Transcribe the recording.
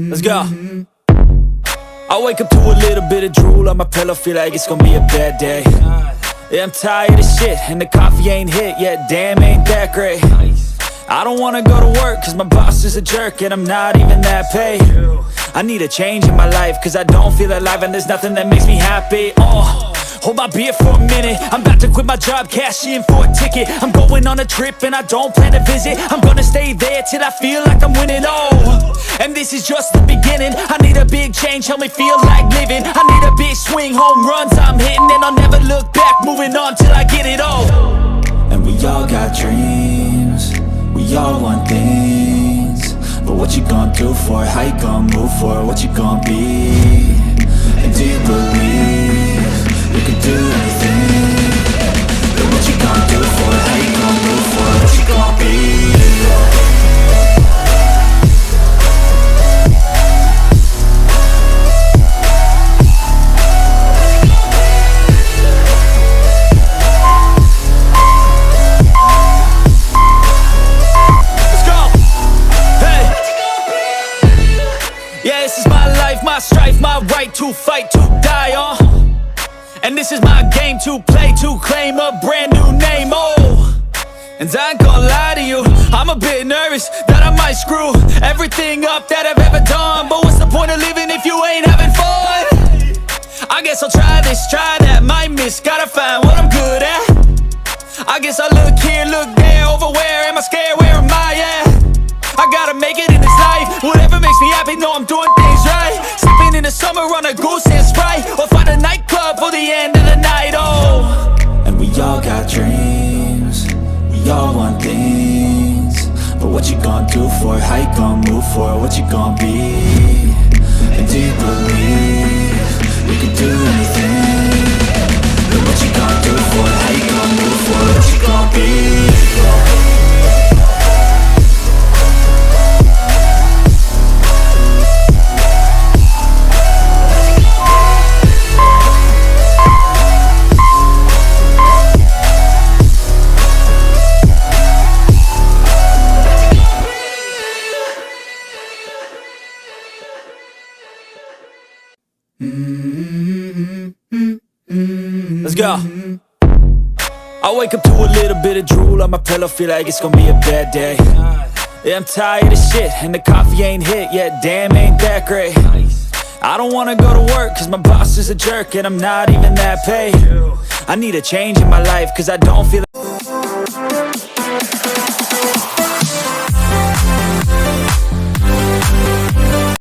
Let's go. I wake up to a little bit of drool on my pillow, feel like it's gonna be a bad day. Yeah, I'm tired of shit, and the coffee ain't hit yet, damn ain't that great. I don't wanna go to work, cause my boss is a jerk, and I'm not even that paid. I need a change in my life, cause I don't feel alive, and there's nothing that makes me happy. Hold my beer for a minute, I'm about to quit my job, cash in for a ticket. I'm going on a trip and I don't plan to visit. I'm gonna stay there till I feel like I'm winning, and this is just the beginning. I need a big change, help me feel like living. I need a big swing, home runs I'm hitting, and I'll never look back, moving on till I get it all. And we all got dreams, we all want things, but what you gonna do for it? How you gonna move for it? What you gonna be? And do you believe you can do anything? But what you gonna do for it? How you gonna move for it? What you gonna be? Let's go! Hey! Yeah, this is my life, my strife, my right to fight, to die on. And this is my game to play, to claim a brand new name, And I ain't gonna lie to you, I'm a bit nervous that I might screw everything up that I've ever done. But what's the point of living if you ain't having fun? I guess I'll try this, try that, might miss, gotta find what I'm good at. I guess I look here, look there, over where am I scared, where am I at? I gotta make it in this life, whatever makes me happy, know I'm doing things right. Sipping in the summer on a goose and Sprite, or find a nightclub for the end of the night, And we all got dreams, we all want things, but what you gonna do for it? How you gonna move for it? What you gonna be? And do you believe you can do anything? But what you gonna do for it? How you gonna move for it? What you gonna be? Let's go. I wake up to a little bit of drool on my pillow, feel like it's gonna be a bad day. Yeah, I'm tired of shit, and the coffee ain't hit yet, damn ain't that great. I don't wanna go to work, cause my boss is a jerk, and I'm not even that paid. I need a change in my life, cause I don't feel